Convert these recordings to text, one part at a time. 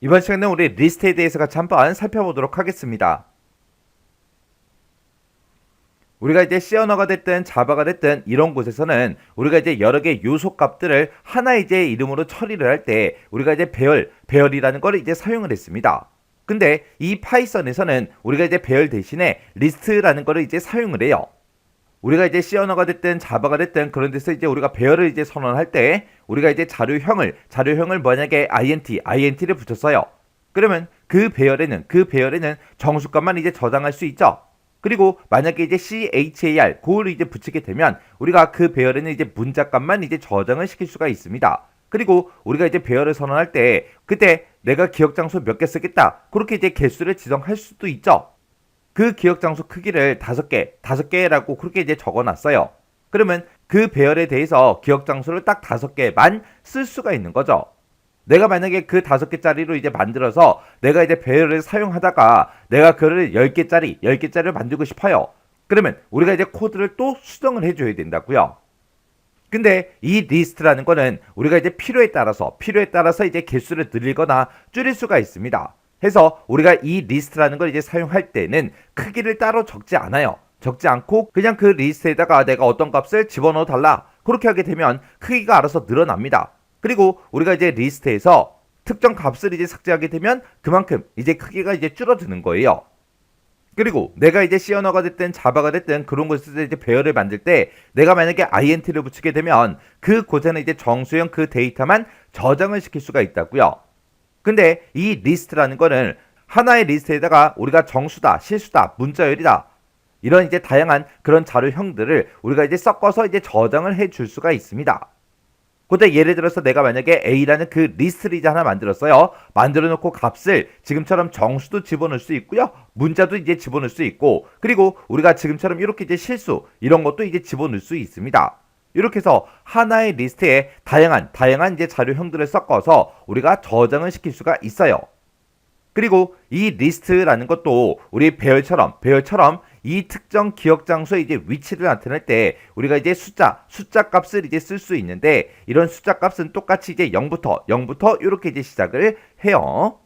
이번 시간에는 우리 리스트에 대해서 같이 한번 살펴보도록 하겠습니다. 우리가 이제 C 언어가 됐든 자바가 됐든 이런 곳에서는 우리가 이제 여러 개 요소 값들을 하나의 이제 이름으로 처리를 할 때 우리가 이제 배열이라는 걸 이제 사용을 했습니다. 근데 이 파이썬에서는 우리가 이제 배열 대신에 리스트라는 거를 이제 사용을 해요. 우리가 이제 C 언어가 됐든 자바가 됐든 그런 데서 이제 우리가 배열을 이제 선언할 때 우리가 이제 자료형을 만약에 int를 붙였어요. 그러면 그 배열에는 정수값만 이제 저장할 수 있죠. 그리고 만약에 이제 char 그걸 이제 붙이게 되면 우리가 그 배열에는 이제 문자값만 이제 저장을 시킬 수가 있습니다. 그리고 우리가 이제 배열을 선언할 때 그때 내가 기억 장소 몇 개 쓰겠다 그렇게 이제 개수를 지정할 수도 있죠. 그 기억 장소 크기를 5개라고 그렇게 이제 적어놨어요. 그러면 그 배열에 대해서 기억 장소를 딱 5개만 쓸 수가 있는 거죠. 내가 만약에 그 5개짜리로 이제 만들어서 내가 이제 배열을 사용하다가 내가 그를 10개짜리를 만들고 싶어요. 그러면 우리가 이제 코드를 또 수정을 해줘야 된다고요. 근데 이 리스트라는 거는 우리가 이제 필요에 따라서 이제 개수를 늘리거나 줄일 수가 있습니다. 해서 우리가 이 리스트라는 걸 이제 사용할 때는 크기를 따로 적지 않아요. 적지 않고 그냥 그 리스트에다가 내가 어떤 값을 집어넣어 달라. 그렇게 하게 되면 크기가 알아서 늘어납니다. 그리고 우리가 이제 리스트에서 특정 값을 이제 삭제하게 되면 그만큼 이제 크기가 이제 줄어드는 거예요. 그리고 내가 이제 C 언어가 됐든 자바가 됐든 그런 곳에서 이제 배열을 만들 때 내가 만약에 int를 붙이게 되면 그 곳에는 이제 정수형 그 데이터만 저장을 시킬 수가 있다고요. 근데 이 리스트라는 거는 하나의 리스트에다가 우리가 정수다, 실수다, 문자열이다 이런 이제 다양한 그런 자료형들을 우리가 이제 섞어서 이제 저장을 해줄 수가 있습니다. 그때 예를 들어서 내가 만약에 A라는 그 리스트를 이제 하나 만들었어요. 만들어 놓고 값을 지금처럼 정수도 집어넣을 수 있고요. 문자도 이제 집어넣을 수 있고 그리고 우리가 지금처럼 이렇게 이제 실수 이런 것도 이제 집어넣을 수 있습니다. 이렇게 해서 하나의 리스트에 다양한 이제 자료형들을 섞어서 우리가 저장을 시킬 수가 있어요. 그리고 이 리스트라는 것도 우리 배열처럼 이 특정 기억 장소의 이제 위치를 나타낼 때 우리가 이제 숫자 값을 이제 쓸 수 있는데 이런 숫자 값은 똑같이 이제 0부터 이렇게 이제 시작을 해요.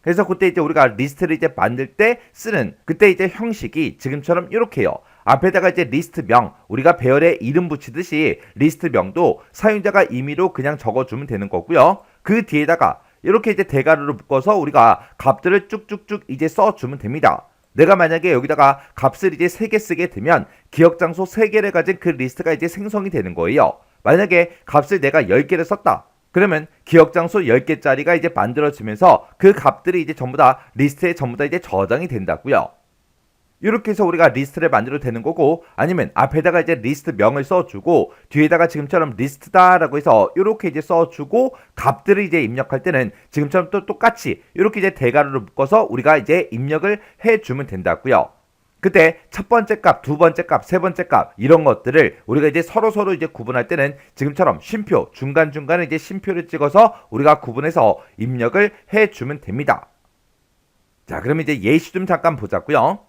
그래서 그때 이제 우리가 리스트를 이제 만들 때 쓰는 그때 이제 형식이 지금처럼 이렇게요. 앞에다가 이제 리스트명 우리가 배열에 이름 붙이듯이 리스트명도 사용자가 임의로 그냥 적어주면 되는 거고요. 그 뒤에다가 이렇게 이제 대괄호로 묶어서 우리가 값들을 쭉쭉쭉 이제 써주면 됩니다. 내가 만약에 여기다가 값을 이제 3개 쓰게 되면 기억 장소 3개를 가진 그 리스트가 이제 생성이 되는 거예요. 만약에 값을 내가 10개를 썼다. 그러면 기억 장소 10개짜리가 이제 만들어지면서 그 값들이 이제 전부 다 리스트에 전부 다 이제 저장이 된다고요. 이렇게 해서 우리가 리스트를 만들어도 되는 거고 아니면 앞에다가 이제 리스트 명을 써주고 뒤에다가 지금처럼 리스트다라고 해서 이렇게 이제 써주고 값들을 이제 입력할 때는 지금처럼 또 똑같이 이렇게 이제 대괄호로 묶어서 우리가 이제 입력을 해주면 된다고요. 그때 첫 번째 값, 두 번째 값, 세 번째 값 이런 것들을 우리가 이제 서로 이제 구분할 때는 지금처럼 쉼표 중간중간에 이제 쉼표를 찍어서 우리가 구분해서 입력을 해주면 됩니다. 자, 그럼 이제 예시 좀 잠깐 보자고요.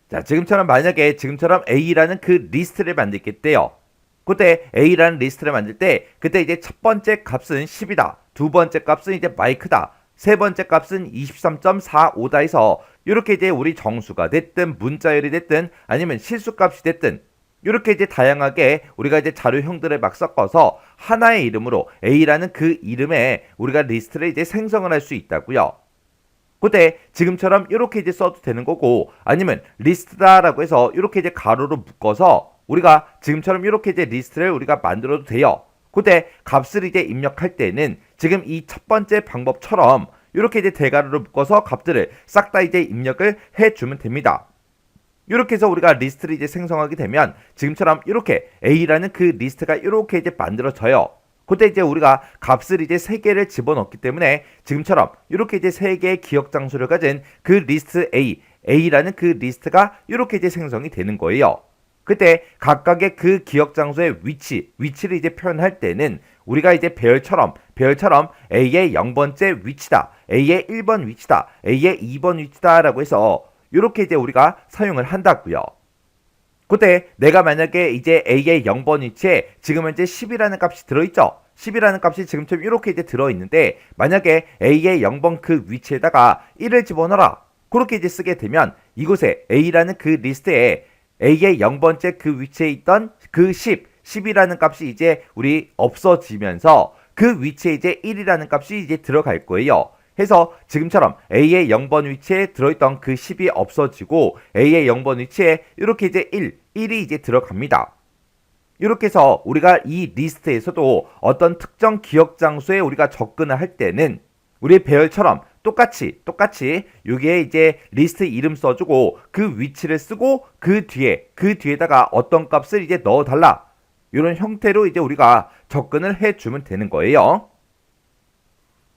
자, 만약에 지금처럼 A라는 그 리스트를 만들겠대요. 그때 A라는 리스트를 만들 때 그때 이제 첫 번째 값은 10이다. 두 번째 값은 이제 마이크다. 세 번째 값은 23.45다 해서 이렇게 이제 우리 정수가 됐든 문자열이 됐든 아니면 실수값이 됐든 이렇게 이제 다양하게 우리가 이제 자료형들을 막 섞어서 하나의 이름으로 A라는 그 이름에 우리가 리스트를 이제 생성을 할 수 있다고요. 그때 지금처럼 이렇게 이제 써도 되는 거고 아니면 리스트다라고 해서 이렇게 이제 가로로 묶어서 우리가 지금처럼 이렇게 이제 리스트를 우리가 만들어도 돼요. 그때 값을 이제 입력할 때는 지금 이 첫 번째 방법처럼 이렇게 이제 대괄호로 묶어서 값들을 싹 다 이제 입력을 해주면 됩니다. 이렇게 해서 우리가 리스트를 이제 생성하게 되면 지금처럼 이렇게 A라는 그 리스트가 이렇게 이제 만들어져요. 그때 이제 우리가 값을 이제 3개를 집어넣기 때문에 지금처럼 이렇게 이제 3개의 기억 장소를 가진 그 리스트 A라는 그 리스트가 이렇게 이제 생성이 되는 거예요. 그때 각각의 그 기억 장소의 위치를 이제 표현할 때는 우리가 이제 배열처럼 A의 0번째 위치다, A의 1번 위치다, A의 2번 위치다라고 해서 이렇게 이제 우리가 사용을 한다고요. 그때 내가 만약에 이제 A의 0번 위치에 지금 현재 10이라는 값이 들어있죠. 10이라는 값이 지금처럼 이렇게 이제 들어있는데 만약에 A의 0번 그 위치에다가 1을 집어넣어라. 그렇게 이제 쓰게 되면 이곳에 A라는 그 리스트에 A의 0번째 그 위치에 있던 그 10이라는 값이 이제 우리 없어지면서 그 위치에 이제 1이라는 값이 이제 들어갈 거예요. 해서 지금처럼 A의 0번 위치에 들어있던 그 10이 없어지고 A의 0번 위치에 이렇게 이제 1이 이제 들어갑니다. 이렇게 해서 우리가 이 리스트에서도 어떤 특정 기억 장소에 우리가 접근을 할 때는 우리 배열처럼 똑같이 여기에 이제 리스트 이름 써주고 그 위치를 쓰고 그 뒤에다가 어떤 값을 이제 넣어달라. 이런 형태로 이제 우리가 접근을 해주면 되는 거예요.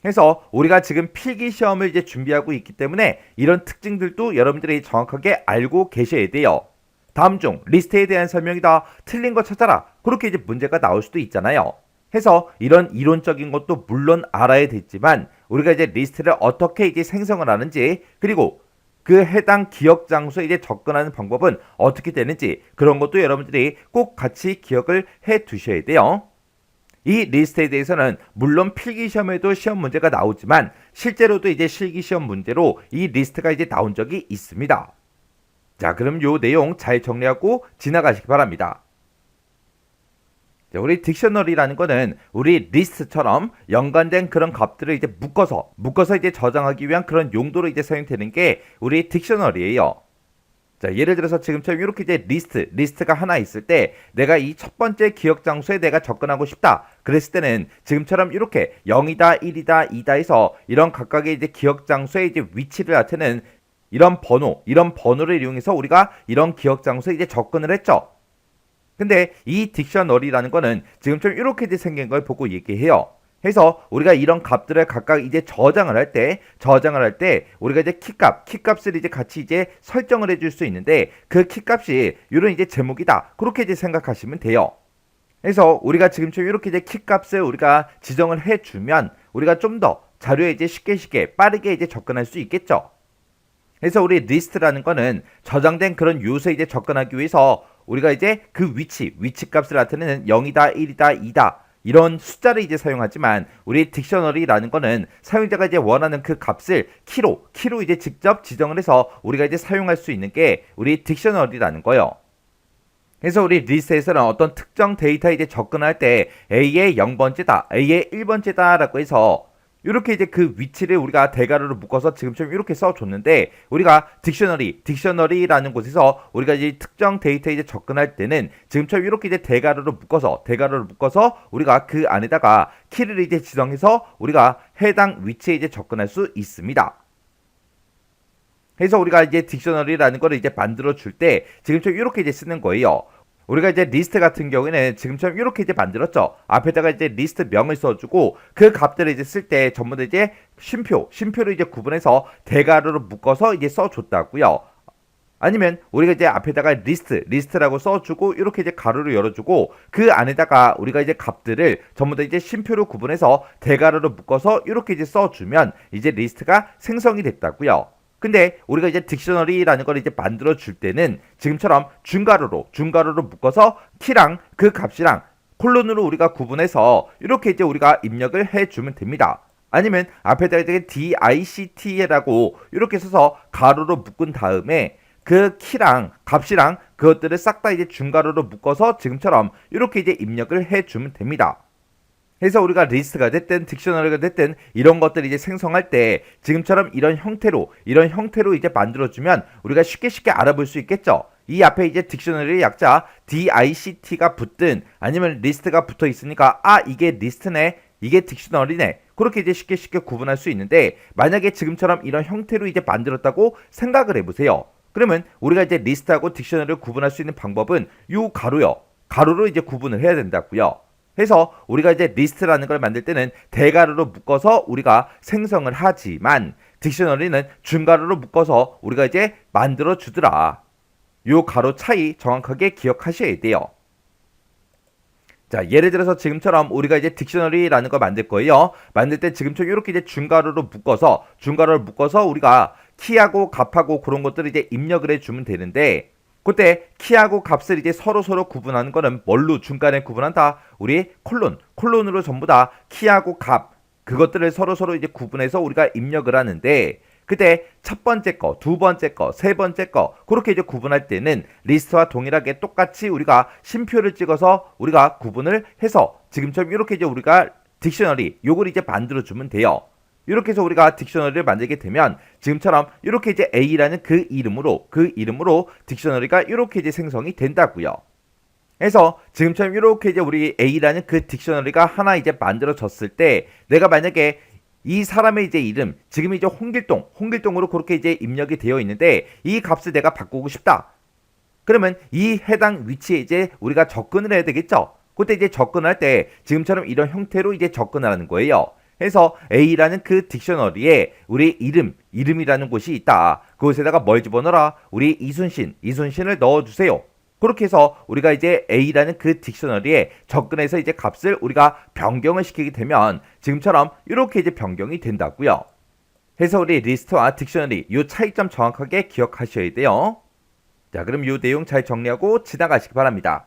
그래서 우리가 지금 필기 시험을 이제 준비하고 있기 때문에 이런 특징들도 여러분들이 정확하게 알고 계셔야 돼요. 다음 중 리스트에 대한 설명이다. 틀린 거 찾아라. 그렇게 이제 문제가 나올 수도 있잖아요. 해서 이런 이론적인 것도 물론 알아야 되지만 우리가 이제 리스트를 어떻게 이제 생성을 하는지 그리고 그 해당 기억 장소에 이제 접근하는 방법은 어떻게 되는지 그런 것도 여러분들이 꼭 같이 기억을 해 두셔야 돼요. 이 리스트에 대해서는 물론 필기 시험에도 시험 문제가 나오지만 실제로도 이제 실기 시험 문제로 이 리스트가 이제 나온 적이 있습니다. 자, 그럼 요 내용 잘 정리하고 지나가시기 바랍니다. 자, 우리 딕셔너리라는 거는 우리 리스트처럼 연관된 그런 값들을 이제 묶어서 이제 저장하기 위한 그런 용도로 이제 사용되는 게 우리 딕셔너리예요. 자, 예를 들어서 지금처럼 이렇게 이제 리스트가 하나 있을 때 내가 이 첫 번째 기억 장소에 내가 접근하고 싶다. 그랬을 때는 지금처럼 이렇게 0이다, 1이다, 2다 해서 이런 각각의 이제 기억 장소에 이제 위치를 나타내는 이런 번호를 이용해서 우리가 이런 기억 장소에 이제 접근을 했죠. 근데 이 딕셔너리라는 거는 지금처럼 이렇게 이제 생긴 걸 보고 얘기해요. 해서 우리가 이런 값들을 각각 이제 저장을 할 때 우리가 이제 키값을 이제 같이 이제 설정을 해줄 수 있는데 그 키값이 이런 이제 제목이다. 그렇게 이제 생각하시면 돼요. 그래서 우리가 지금처럼 이렇게 이제 키값을 우리가 지정을 해주면 우리가 좀 더 자료에 이제 쉽게 빠르게 이제 접근할 수 있겠죠. 그래서 우리 리스트라는 거는 저장된 그런 요소에 이제 접근하기 위해서 우리가 이제 그 위치 값을 나타내는 0이다, 1이다, 2다 이런 숫자를 이제 사용하지만 우리 딕셔너리라는 거는 사용자가 이제 원하는 그 값을 키로 이제 직접 지정을 해서 우리가 이제 사용할 수 있는 게 우리 딕셔너리라는 거예요. 그래서 우리 리스트에서는 어떤 특정 데이터에 이제 접근할 때 A의 0번째다, A의 1번째다라고 해서 이렇게 이제 그 위치를 우리가 대괄호로 묶어서 지금처럼 이렇게 써줬는데 우리가 딕셔너리라는 곳에서 우리가 이제 특정 데이터에 이제 접근할 때는 지금처럼 이렇게 이제 대괄호로 묶어서 우리가 그 안에다가 키를 이제 지정해서 우리가 해당 위치에 이제 접근할 수 있습니다. 그래서 우리가 이제 딕셔너리라는 거를 이제 만들어 줄 때 지금처럼 이렇게 이제 쓰는 거예요. 우리가 이제 리스트 같은 경우에는 지금처럼 이렇게 이제 만들었죠. 앞에다가 이제 리스트 명을 써주고 그 값들을 이제 쓸 때 전부 다 이제 쉼표로 이제 구분해서 대괄호로 묶어서 이제 써줬다고요. 아니면 우리가 이제 앞에다가 리스트라고 써주고 이렇게 이제 가로로 열어주고 그 안에다가 우리가 이제 값들을 전부 다 이제 쉼표로 구분해서 대괄호로 묶어서 이렇게 이제 써주면 이제 리스트가 생성이 됐다고요. 근데 우리가 이제 딕셔너리라는 걸 이제 만들어 줄 때는 지금처럼 중괄호로 묶어서 키랑 그 값이랑 콜론으로 우리가 구분해서 이렇게 이제 우리가 입력을 해주면 됩니다. 아니면 앞에다가 이제 DICT라고 이렇게 써서 가로로 묶은 다음에 그 키랑 값이랑 그것들을 싹 다 이제 중괄호로 묶어서 지금처럼 이렇게 이제 입력을 해주면 됩니다. 그래서 우리가 리스트가 됐든 딕셔너리가 됐든 이런 것들을 이제 생성할 때 지금처럼 이런 형태로 이제 만들어주면 우리가 쉽게 알아볼 수 있겠죠. 이 앞에 이제 딕셔너리의 약자 DICT가 붙든 아니면 리스트가 붙어 있으니까 이게 리스트네, 이게 딕셔너리네. 그렇게 이제 쉽게 구분할 수 있는데 만약에 지금처럼 이런 형태로 이제 만들었다고 생각을 해보세요. 그러면 우리가 이제 리스트하고 딕셔너리를 구분할 수 있는 방법은 요 가로로 이제 구분을 해야 된다고요. 해서 우리가 이제 리스트라는 걸 만들 때는 대괄호로 묶어서 우리가 생성을 하지만 딕셔너리는 중괄호로 묶어서 우리가 이제 만들어 주더라. 요 가로 차이 정확하게 기억하셔야 돼요. 자, 예를 들어서 지금처럼 우리가 이제 딕셔너리라는 걸 만들 거예요. 만들 때 지금처럼 이렇게 이제 중괄호로 묶어서 우리가 키하고 값하고 그런 것들을 이제 입력을 해주면 되는데 그때 키하고 값을 이제 서로 구분하는 거는 뭘로 중간에 구분한다? 우리 콜론으로 전부 다 키하고 값 그것들을 서로 이제 구분해서 우리가 입력을 하는데 그때 첫 번째 거, 두 번째 거, 세 번째 거 그렇게 이제 구분할 때는 리스트와 동일하게 똑같이 우리가 쉼표를 찍어서 우리가 구분을 해서 지금처럼 이렇게 이제 우리가 딕셔너리 요걸 이제 만들어 주면 돼요. 이렇게 해서 우리가 딕셔너리를 만들게 되면 지금처럼 이렇게 이제 A라는 그 이름으로 딕셔너리가 이렇게 이제 생성이 된다고요. 그래서 지금처럼 이렇게 이제 우리 A라는 그 딕셔너리가 하나 이제 만들어졌을 때 내가 만약에 이 사람의 이제 이름 지금 이제 홍길동으로 그렇게 이제 입력이 되어 있는데 이 값을 내가 바꾸고 싶다. 그러면 이 해당 위치에 이제 우리가 접근을 해야 되겠죠. 그때 이제 접근할 때 지금처럼 이런 형태로 이제 접근을 하는 거예요. 그래서 A라는 그 딕셔너리에 우리 이름이라는 곳이 있다. 그곳에다가 뭘 집어넣어라? 우리 이순신을 넣어주세요. 그렇게 해서 우리가 이제 A라는 그 딕셔너리에 접근해서 이제 값을 우리가 변경을 시키게 되면 지금처럼 이렇게 이제 변경이 된다고요. 그래서 우리 리스트와 딕셔너리 이 차이점 정확하게 기억하셔야 돼요. 자, 그럼 이 내용 잘 정리하고 지나가시기 바랍니다.